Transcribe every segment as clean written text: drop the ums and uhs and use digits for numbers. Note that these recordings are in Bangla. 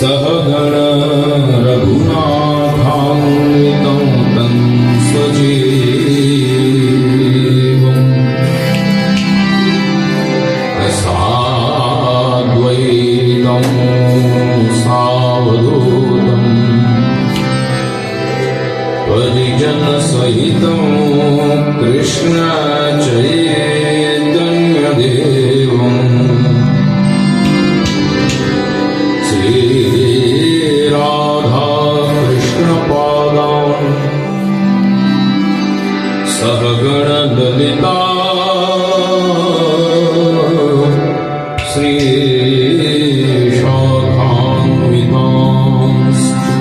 सहगण रघुनाथान्वितं तं सजीवम् साद्वैतं सावधूतं परिजनसहितं कृष्ण चैतन्यदेवम् सहगणललिता श्रीशाखान्वितांस्तु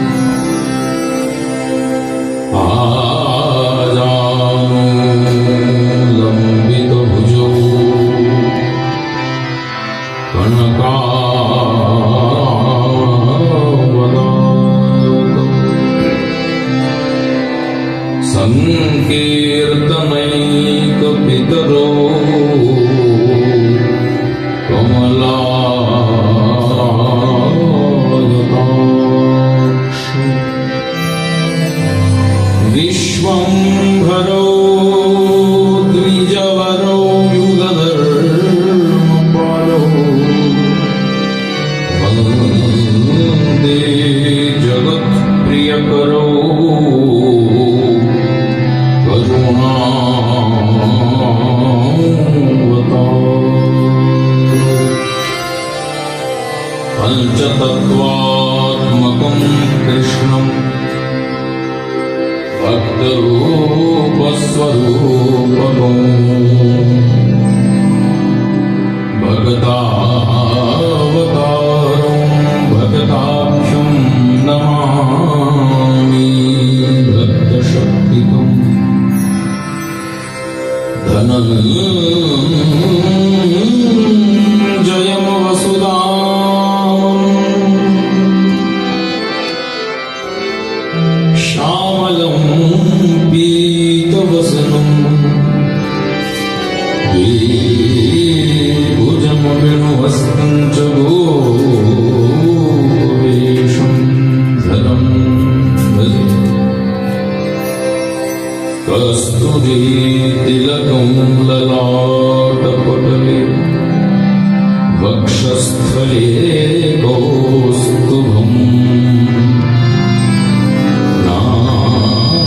आजानुलम्बितभुजौ कनकावदातौ संकीर्तनैकपितरो कमलायताक्ष विश्वम्भरो द्विजवरो युगधर्मपालो वन्दे जगत्प्रियकरो पंचतत्वात्मकं कृष्णं भक्तरूपस्वरूपकं भगतावतारं भगताख्यं नमामि भक्तशक्तिकम् धनञ्जयं वसुधामं श्यामलं पीतवसनं द्विभुजं वेणुहस्तं च गोवेशं धरं भजे कस्तूरीतिलकं ललाटपटले वक्षस्थले कौस्तुभम्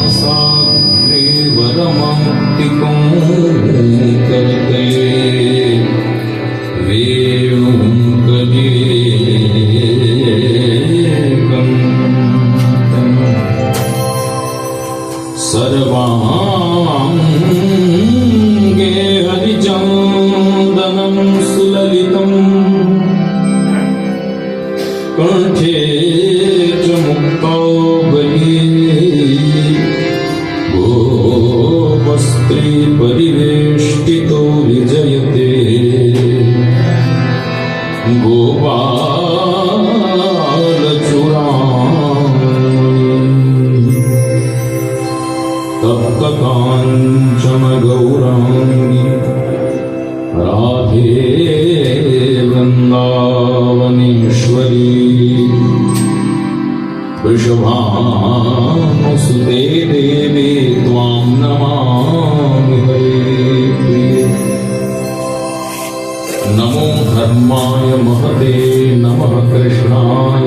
नासाग्रे वरमौक्तिकं करतले वेणुं कलेकम् सर्वाङ्गे हरिचन्दनं सुललितं कण्ठे च मुक्तावली गोवस्त्रे परिवेष्टितो विजयते गोपालचूडामणि तप्तकाञ्चन गौराङ्गी राधे वृन्दावनेश्वरी वृषभानुसुते देवी त्वां नमामि हरिप्रिये नमो धर्माय महते नमः कृष्णाय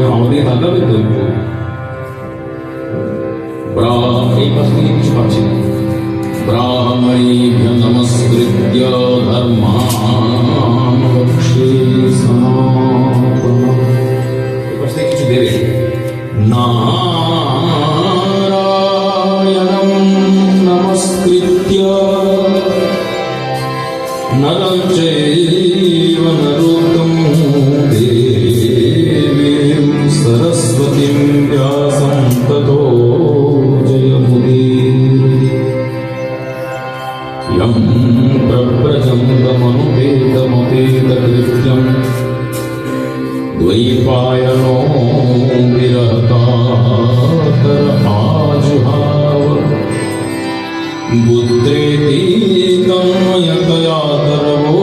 ब्राह्मणेभ्य नमस्कृत्य धर्मान् वक्षे सनातनम् नारायणं नमस्कृत्य नरं चैव नरोत्तमं देवीं सरस्वतीं व्यासं ततो यं प्रव्रजन्तमनुपेतमपेतकृत्यं द्वैपायनो विरहकातर आजुहाव बुद्धेति तन्मयतया सर्वो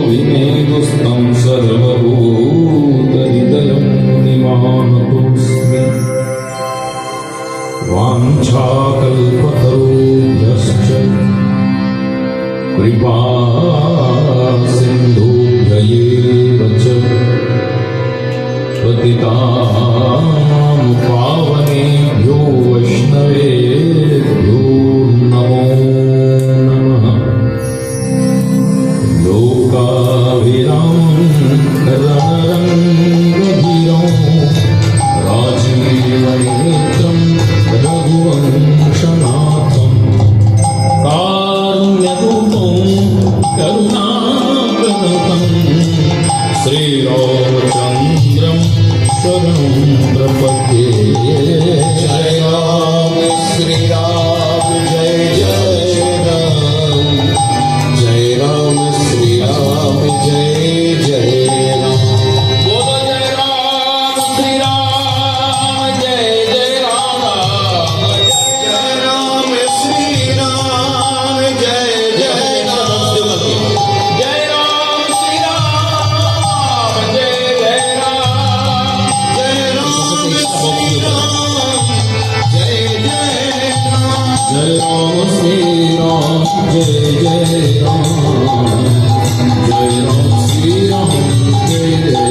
विनेदुस्तं सर्वभूतहृदयं निमान् पतितानां पावनेभ्यो वैष्णवेभ्यो नमो नमः। लोकाभिरामं रणरङ्गधीरं राजीवनेत्रं रघुवंशनाथं कारुण्यरूपं करुणाप्रदं श्रीरामचन्द्रं शरणं प्रपद्ये। जय राम श्री राम जय जय राम, जय राम श्री राम जय जय राम। बोलो जय राम श्री राम जय जय राम। जय राम श्री राम जय जय राम। जय राम श्री राम जय जय राम। जय राम श्री राम जय जय राम। जय राम श्री राम जय जय राम। जय राम श्री राम जय जय राम।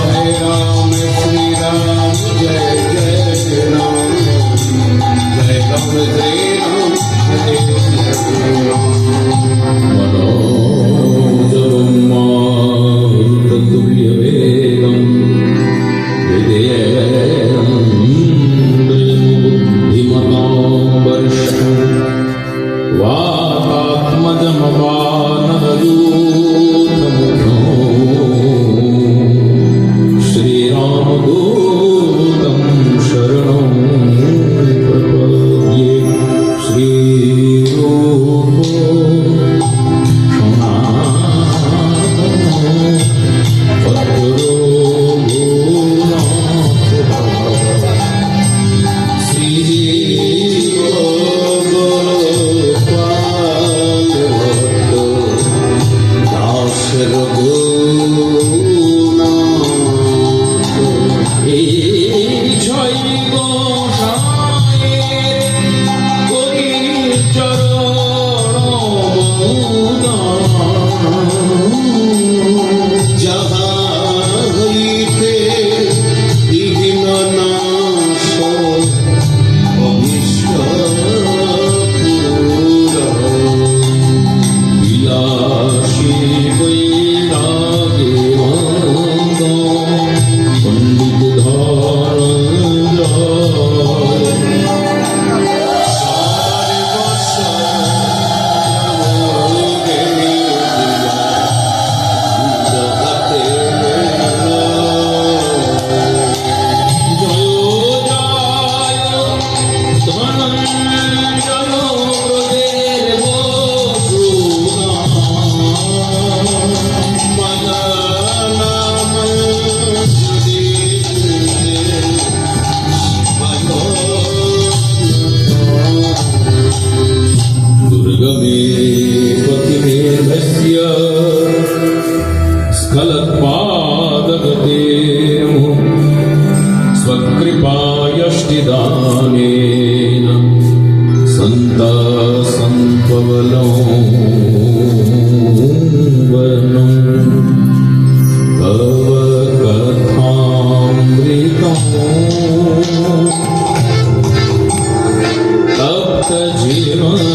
जय राम श्री राम जय जय राम। जय राम श्री राम जय जय राम। मनोजवं मारुततुल्यवेगं विधेयं बुद्धिमतां वर्षं वातात्मजमपानरयूथमुखं श्रीरामदूतं शरणं प्रपद्ये। श्रीरूपो स्वकृपायष्टिदानेन सन्तसन्त्ववलोकनं तव कथामृतं तप्तजीवनो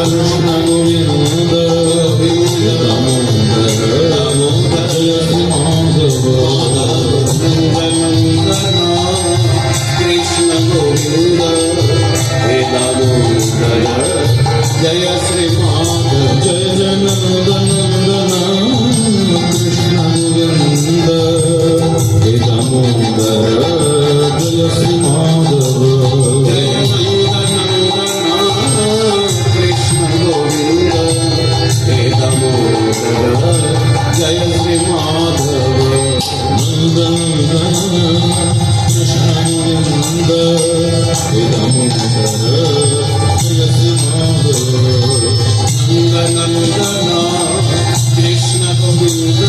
कृष्ण गोविंद दामोदर जय श्री माधव कृष्ण गोविंद हे दामोदर जय श्री माधव जय जनार्दन कृष्ण गोविंद हे दामोदर जय श्री माधव जय कृष्ण गोविंद हे दामोदर जय श्री माधव नंदन कृष्ण गोविंद हे दामोदर जय श्री माधव नंदन कृष्ण गोविंद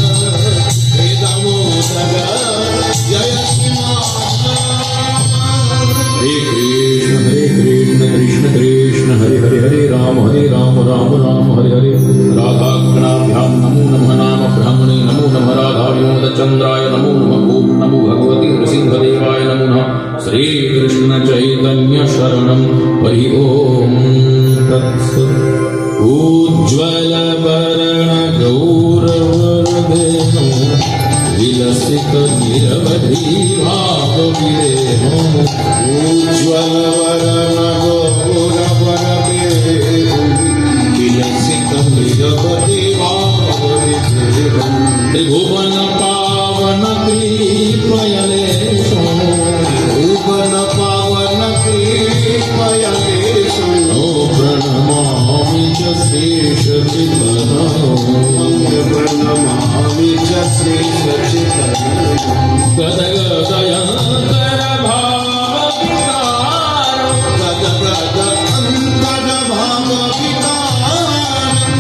हे दामोदर जय श्री माधव हरे कृष्ण कृष्ण कृष्ण हरे हरे हरे राम राम राम हरे हरे राधाकृष्णाभ्यां नमो नमः नाम ब्राह्मणे नमो नमः राधा विनोद चंद्राय नमो नमः गोप नमो भगवती नृसिंहदेवाय नमो नमः श्री कृष्ण चैतन्य शरणं हरि ओम तत्सत् उज्ज्वल वरण गौरवरदेनो विलसित निरवधि भाव विदेहो उज्ज्वल वरण गौरवरदेनो विलसित निरवधि भाव विदेहो त्रिभुवन पावन कृपयलेशो त्रिभुवन पावन कृपयलेशो प्रणमामि च शेषचितनो प्रणमामि च शेषचितनो गदगदयन्तर भावविकार गदगदयन्तर भावविकार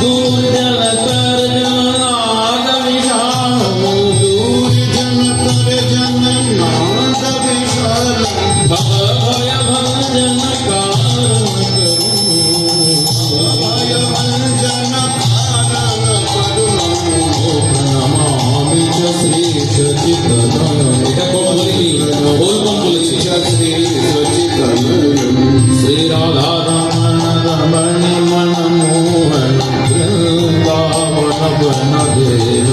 दूर्जनतर जनाद विशालो दूर्जनतर जनाद विशालो भय भजन कारण प्रणमामि च श्रीशचितनो এটা কোন বলিনি বলবম বলেছি শ্রী রাধা রমণ রমণ মন মোহন বৃন্দাবন বন দেব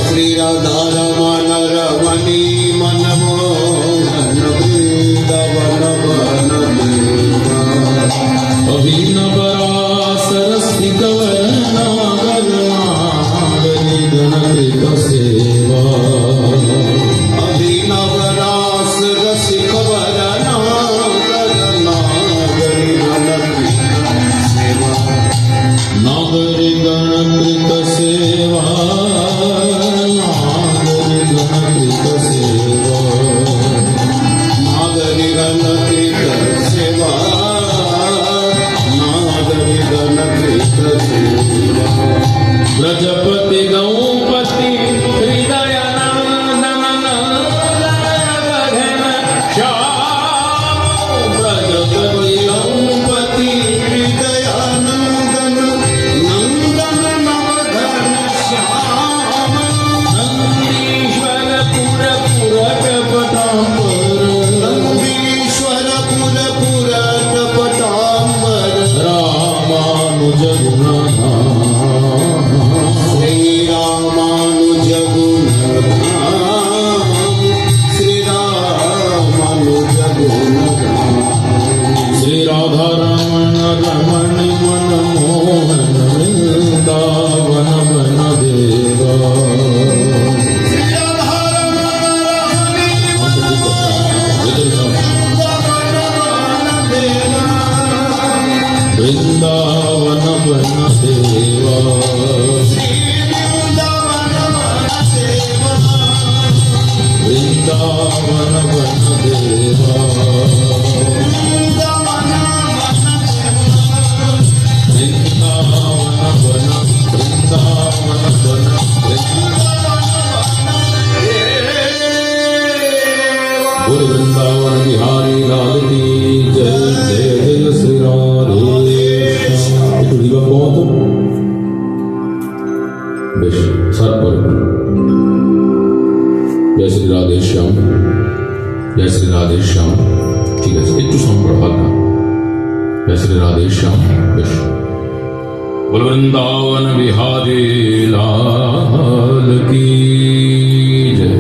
শ্রী রাধা রমণ রমণী মন মোহন বৃন্দাবন বন দেব अभिनव रास रसिक वर्णागर नागरी गणकृत सेवा अभिनव रास रसिक वर्णागर नागरी गणकृत सेवा नागरी गणकृत सेवा नागरी गणकृत सेवा नागरी गणकृत सेवा ब्रजपति गौपति हृदय नंदन श्याम ब्रजपति गौपति हृदय नंदन नंदन नवघन श्याम नंदीश्वर पुर कपटांबर नंदीश्वर पुर कपटांबर रामानुज श्री रामानुज श्री रामानुज श्री राधा रमण रमण मन मोहन वृंदावन वन देवा वृंदावन वन सेवा वृंदावन वन देवा बोल वृंदावन बिहारी लाल की जय जय जय श्री राधे একটু দিবা কত বেশ সাত পরে জয় শ্রী রাধে শ্যাম জয় শ্রী রাধে শ্যাম ঠিক আছে একটু সম্পর্ক হালকা कैसे राधे श्याम कृष्ण बोल वृंदावन बिहारी लाल की जय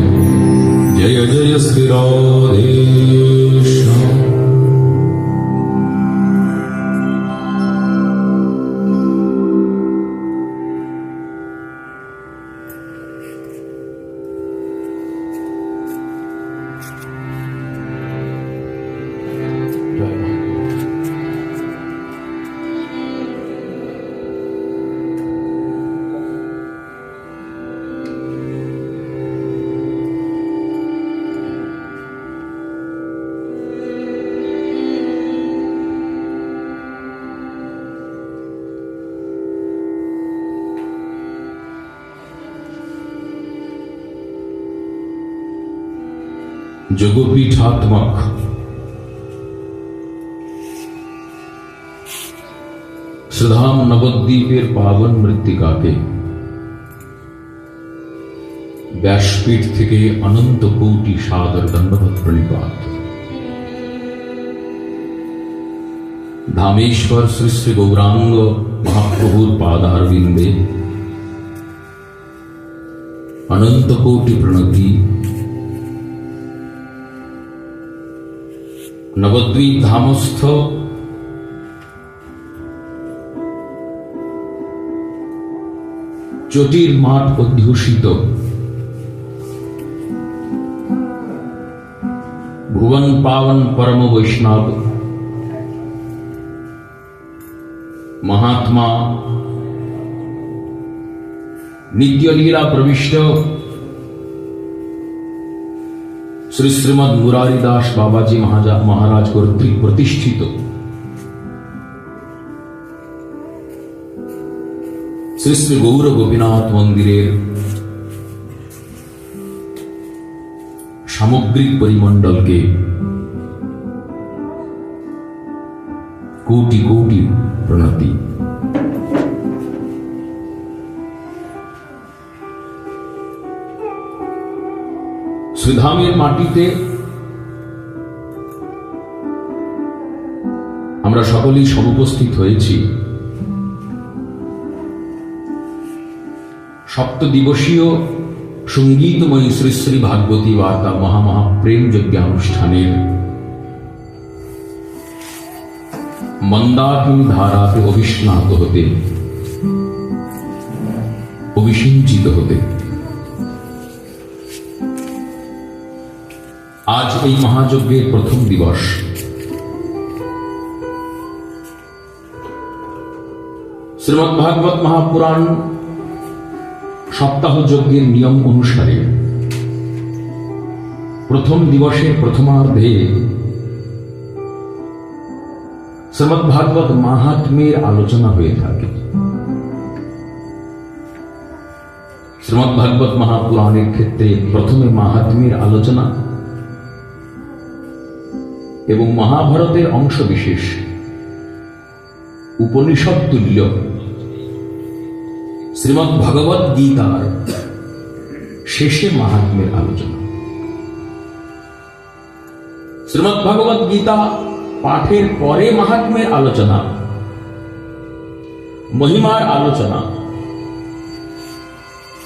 जय जय श्री राधे श्याम। যোগপীঠাত্মক श्रीधाम नवद्वीपेर पावन मृत्तिकाके व्यासपीठ থেকে अनंत कोटि सादर दंडवत प्रणिपात। धामेश्वर श्री श्री गौरांग महाप्रभुर पादारविंदे अनंत कोटि प्रणति। नवद्वीप धामस्थ চটির মাঠ অধ্যুষিত ভুবন পাবন পরম বৈষ্ণব महात्मा नित्य लीला प्रविष्ट श्री श्रीमद मुरारीदास बाबाजी महाराज कर्तृक प्रतिष्ठित श्री श्री गौर गोपीनाथ मंदिरेर सामग्रिक परिमंडल के कोटि कोटि प्रणति। श्रीधामेर माटीते আমরা সকলেই সমুপস্থিত হয়েছি सप्तदिवसीय संगीतमयी श्री श्री भागवती वार्ता महामहाप्रेम यज्ञानुष्ठानेर मंदाकिनी धाराते अभिस्नात होते अभिसिंचित होते आज এই महायज्ञের प्रथम दिवस। श्रीमद्भागवत महापुराण सप्ताह यज्ञेर नियम अनुसारे प्रथम दिवसेर प्रथमार्धे श्रीमद्भागवत माहात्म्येर आलोचना हये थाके। श्रीमद्भागवत महापुराणेर क्षेत्रे प्रथमे माहात्म्येर आलोचना एवं महाभारतेर अंश विशेष उपनिषद तुल्य श्रीमद् भगवत गीतार शेषे महात्म्येर आलोचना। श्रीमद् भगवत गीता पाठेर परे महात्म्येर आलोचना महिमार आलोचना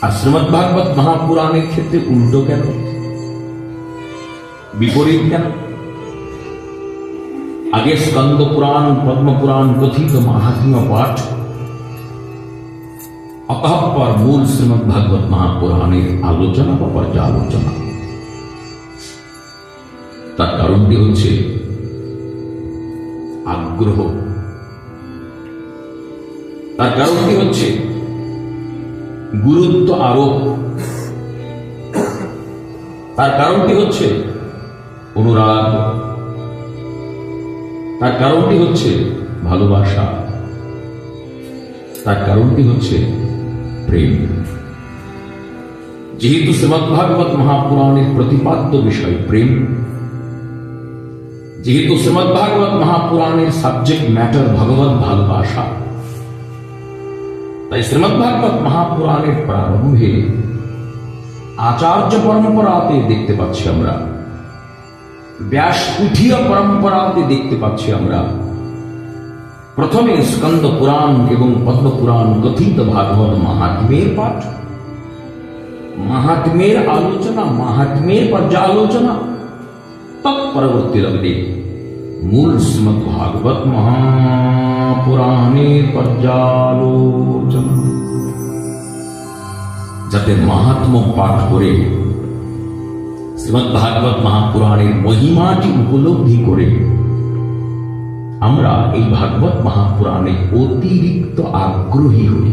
और श्रीमद् भागवत महापुराणेर क्षेत्रे उल्टो केन विपरीत केन? आगे स्कंद पुराण पद्म पुराण कथित महात्म्य पाठ अतःपर मूल श्रीमद् भागवत महापुराणेर आलोचना বা পর্যালোচনা। তার কারণটি হচ্ছে আগ্রহ, তার কারণটি হচ্ছে গুরুত্ব আরোপ, তার কারণটি হচ্ছে অনুরাগ, তার কারণটি হচ্ছে ভালোবাসা, তার কারণটি হচ্ছে प्रेम। जेहेतु श्रीमद्भागवत महापुराणेर प्रतिपाद्य विषय प्रेम, जेहेतु श्रीमद्भागवत महापुराणेर सब्जेक्ट मैटर भगवत भालोबासा, ताई श्रीमद्भागवत महापुराणेर प्रारम्भे आचार्य परम्पराते देखते पाচ্ছি আমরা, व्यासपीठीय परम्पराते देखते पाচ্ছি আমরা প্রথমে স্কন্দ পুরাণ এবং পদ্ম পুরাণ কথিত ভাগবত মাহাত্ম্যের পাঠ, মাহাত্ম্যের আলোচনা, মাহাত্ম্যের পর্যালোচনা, তৎপরবর্তী লগ্নে মূল শ্রীমদ্ ভাগবত মহাপুরাণের পর্যালোচনা। যাতে মাহাত্ম্য পাঠ করে শ্রীমদ্ ভাগবত মহাপুরাণের মহিমাটি উপলব্ধি করে আমরা এই ভাগবত মহাপুরাণে অতিরিক্ত আগ্রহী হই,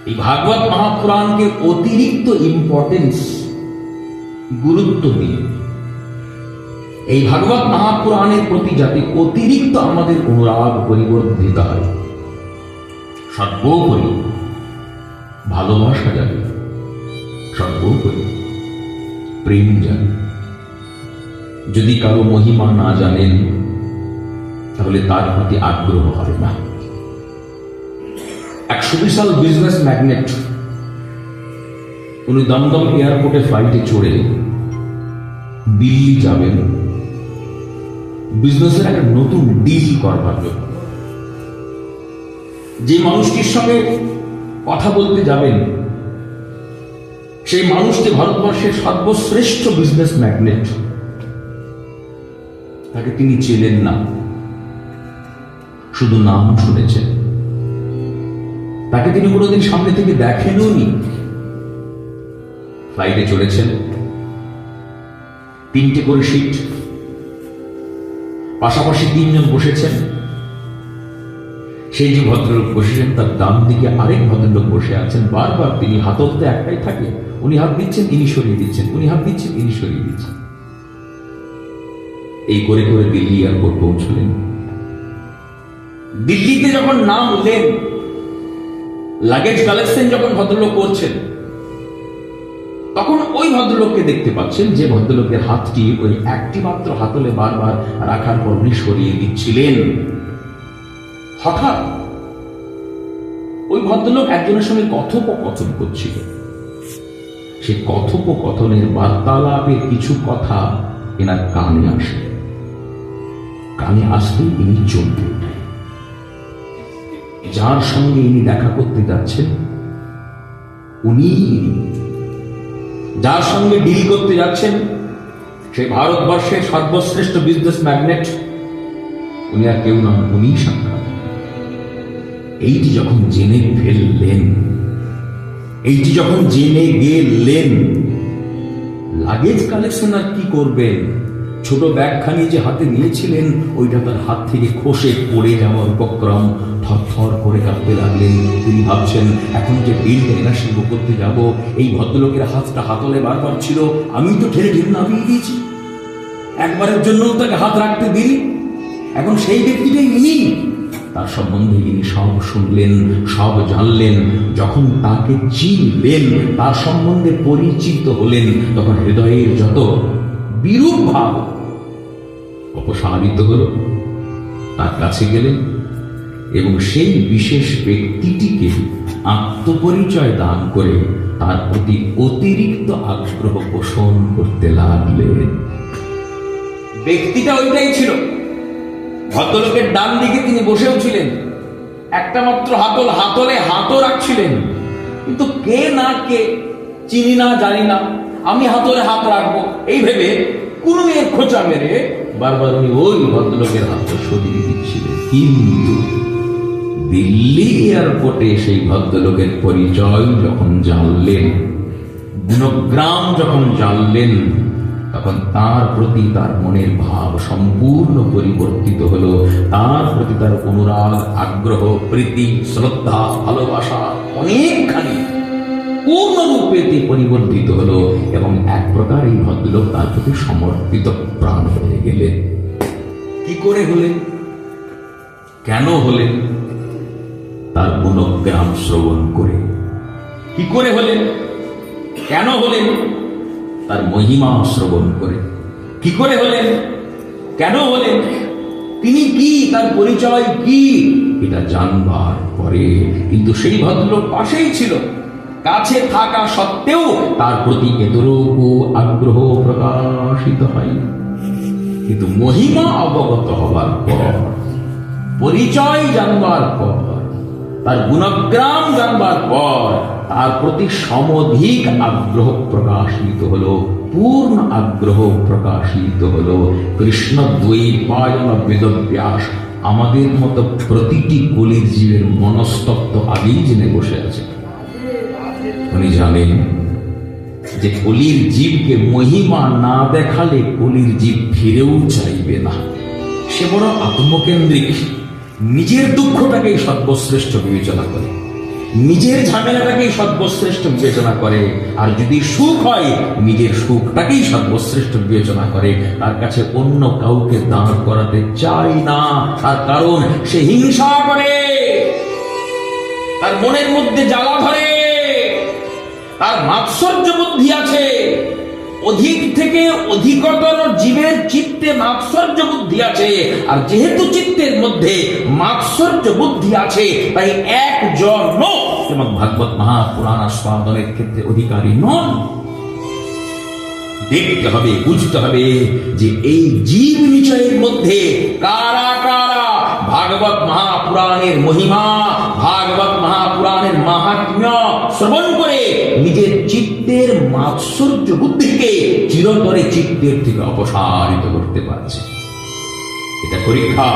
এই ভাগবত মহাপুরাণকে অতিরিক্ত ইম্পর্টেন্স, গুরুত্ব দিই, এই ভাগবত মহাপুরাণের প্রতি যাতে অতিরিক্ত আমাদের অনুরাগ পরিবর্ধিত হয়, সর্বোপরি ভালোবাসা যাবে, সর্বোপরি প্রেম জানে। যদি কারো মহিমা না জানেন তাহলে তার প্রতি আগ্রহ হবে না। এক সুবিশাল বিজনেস ম্যাগনেট, উনি দমদম এয়ারপোর্টে ফ্লাইটে চড়ে দিল্লি যাবেন বিজনেসের একটা নতুন ডিল করবার জন্য। যে মানুষটির সঙ্গে কথা বলতে যাবেন সেই মানুষটি ভারতবর্ষের সর্বশ্রেষ্ঠ বিজনেস ম্যাগনেট। তাকে তিনি চেনেন না, শুধু নাম শুনেছেন, তাকে তিনি কোনোদিন সামনে থেকে দেখেনও নি। ফ্লাইটে চলেছেন, 3টে করে সিট, পাশাপাশি 3 জন বসেছেন। সেই যে ভদ্রলোক বসেছেন তার ডান দিকে আরেক ভদ্রলোক বসে আছেন। বারবার তিনি হাততে একটাই থাকে, উনি হাত দিচ্ছেন, ইনি সরিয়ে দিচ্ছেন, উনি হাত দিচ্ছেন, ইনি সরিয়ে দিচ্ছেন। এই করে করে দিল্লি এয়ারপোর্ট পৌঁছলেন। দিল্লিতে যখন নামলেন, লাগেজ কালেকশন যখন ভদ্রলোক করছেন, তখন ওই ভদ্রলোককে দেখতে পাচ্ছেন যে ভদ্রলোকের হাতটি ওই একটি মাত্র হাতলে বারবার রাখার পর উনি সরিয়ে দিচ্ছিলেন। হঠাৎ ওই ভদ্রলোক একজনের সঙ্গে কথোপকথন করছিল। সে কথোপকথনের বার্তালাপের কিছু কথা এনার কানে আসে। কানে আসতেই ইনি চমকে ওঠেন। যার সঙ্গে ইনি দেখা করতে যাচ্ছেন উনি, যার সঙ্গে ডিল করতে যাচ্ছেন সেই ভারতবর্ষের সর্বশ্রেষ্ঠ বিজনেস ম্যাগনেট, উনি আর কেউ নন, উনি সাক্ষাৎ। এইটি যখন জেনে ফেললেন, এইটি যখন জেনে গেলেন, লাগেজ কালেকশন আর কি করবেন? ছোট ব্যাগখানি যে হাতে নিয়েছিলেন ওইটা তার হাত থেকে খসে পড়ে যাওয়ার উপক্রম। থরথর করে কাঁপতে লাগলেন। তিনি ভাবছেন, এখন যে বিলটা এনাশিল্প করতে যাব, এই ভদ্রলোকের হাতটা হাতলে বারবার ছিল, আমি তো ঠেলে ঠেলে নামিয়ে দিয়েছি, একবারের জন্য তাকে হাত রাখতে দিই। এখন সেই ব্যক্তিটাই ইনি। তার সম্বন্ধে ইনি সব শুনলেন, সব জানলেন। যখন তাকে চিনলেন, তার সম্বন্ধে পরিচিত হলেন, তখন হৃদয়ের যত বিরূপ ভাব অপসারিত হল। তার কাছে গেলেন এবং সেই বিশেষ ব্যক্তিটিকে আত্মপরিচয় দান করে তার প্রতি অতিরিক্ত আগ্রহ পোষণ করতে লাগলেন। ব্যক্তিটা ওইটাই ছিল। ভদ্রলোকের ডান দিকে তিনি বসেও ছিলেন, একটা মাত্র হাতলে হাতও রাখছিলেন। কিন্তু কে না কে, চিনি না, জানি না, আমি হাতলে হাত রাখবো এই ভেবে কোনো এক খোঁচা মেরে বারবার উনি ওই ভদ্রলোকের হাতটা সরিয়ে দিচ্ছিলেন। কিন্তু দিল্লি এয়ারপোর্টে সেই ভদ্রলোকের পরিচয় যখন জানলেন, গুণগ্রাম যখন জানলেন, তখন তার প্রতি তার মনের ভাব সম্পূর্ণ পরিবর্তিত হলো। তার প্রতি তার অনুরাগ, আগ্রহ, প্রীতি, শ্রদ্ধা, ভালোবাসা অনেকখানি পূর্ণরূপে পরিবর্তিত হলো এবং এক প্রকার এই ভদ্রলোক তার প্রতি সমর্পিত প্রাণ হয়ে গেলেন। কি করে হলেন? কেন হলেন? তার গুণগ্রাম শ্রবণ করে। কি করে হলেন? কেন হলেন? তার মহিমা শ্রবণ করে। কি করে হলেন? কেন হলেন? তিনি কি, তার পরিচয় কি, এটা জানবার পরে কিন্তু সেই ভদ্রলোক পাশেই ছিল। কাছে থাকা সত্ত্বেও তার প্রতি এতটুকু আগ্রহ প্রকাশিত হয়। কিন্তু মহিমা অবগত হবার পর পরিচয় জানবার পর, তার গুণগ্রাম জানবার পর তার প্রতি সমধিক আগ্রহ প্রকাশিত হলো, পূর্ণ আগ্রহ প্রকাশিত হলো। কৃষ্ণ দ্বৈপায়ন বেদব্যাস আমাদের মতো প্রতিটি কলির জীবের মনস্তত্ত্ব আগেই জেনে বসে আছে। উনি জানেন যে কলির জীবকে মহিমা না দেখালে কলির জীব ফিরেও চাইবে না। সে বড় আত্মকেন্দ্রিক, নিজের দুঃখটাকেই সর্বশ্রেষ্ঠ বিবেচনা করে, নিজের ঝামেলাটাকেই সর্বশ্রেষ্ঠ বিবেচনা করে, আর যদি সুখ হয় নিজের সুখটাকেই সর্বশ্রেষ্ঠ বিবেচনা করে। তার কাছে অন্য কাউকে দাঁড় করাতে চায় না। তার কারণ সে হিংসা করে, তার মনের মধ্যে জ্বালা ধরে, তার মাৎসর্য বুদ্ধি আছে। অধিক থেকে অধিকতর জীবের চিত্তে মাৎসর্য বুদ্ধি আছে, আর যেহেতু চিত্তের মধ্যে মাৎসর্য বুদ্ধি আছে, তাই একজন শ্রীমদ্ ভাগবত মহাপুরাণ আস্বাদনের ক্ষেত্রে অধিকারী নন। দেখতে হবে, বুঝতে হবে যে এই জীব নিচয়ের মধ্যে কারা কারা ভাগবত মহাপুরাণের মহিমা, ভাগবত মহাপুরাণের মাহাত্ম্য শ্রবণ করে নিজের চিত্তের মাৎসর্য বুদ্ধিকে চিরতরে চিত্তের থেকে অপসারিত করতে পারছে। এটা পরীক্ষা,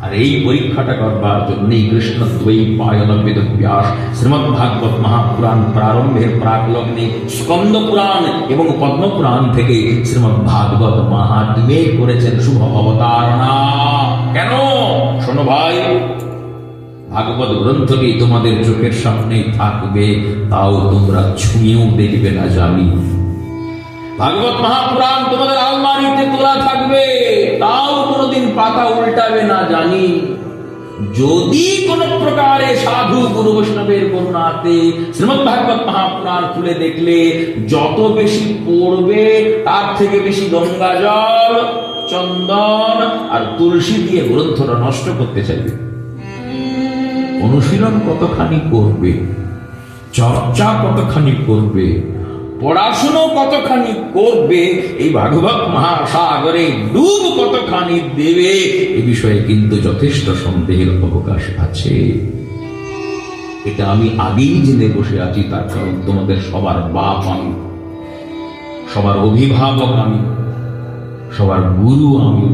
আর এই পরীক্ষাটা করবার জন্যই কৃষ্ণ দ্বৈপায়ন বেদব্যাস শ্রীমদ্ ভাগবত মহাপুরাণ প্রারম্ভের প্রাকলগ্নে স্কন্দ পুরাণ এবং পদ্ম পুরাণ থেকে শ্রীমদ্ ভাগবত মাহাত্ম্যে করেছেন শুভ অবতারণা। কেন? শোনো ভাই, ভাগবত গ্রন্থটি তোমাদের চোখের সামনেই থাকবে, তাও তোমরা ছুঁয়েও দেখবে না জানি। ভাগবত মহাপুরাণ তোমাদের আলমারিতে তোলা থাকবে, তাও কোনোদিন পাতা উল্টাবে না জানি। যদি কোন প্রকারে সাধু গুরু বৈষ্ণবের করুণাতে শ্রীমদ্ ভাগবত মহাপুরাণ খুলে দেখলে যত বেশি পড়বে তার থেকে বেশি গঙ্গা জল, চন্দন আর তুলসী দিয়ে গ্রন্থটা নষ্ট করতে চাইবে। অনুশীলন কতখানি করবে, চর্চা কতখানি করবে, পড়াশুনো কতখানি করবে, এই ভাগবত মহাসাগরে ডুব কতখানি দেবে, এ বিষয়ে কিন্তু যথেষ্ট সন্দেহের অবকাশ আছে। এটা আমি আগেই জেনে বসে আছি, তার কারণ তোমাদের সবার বাপ আমি, সবার অভিভাবক আমি, সবার গুরু আমি।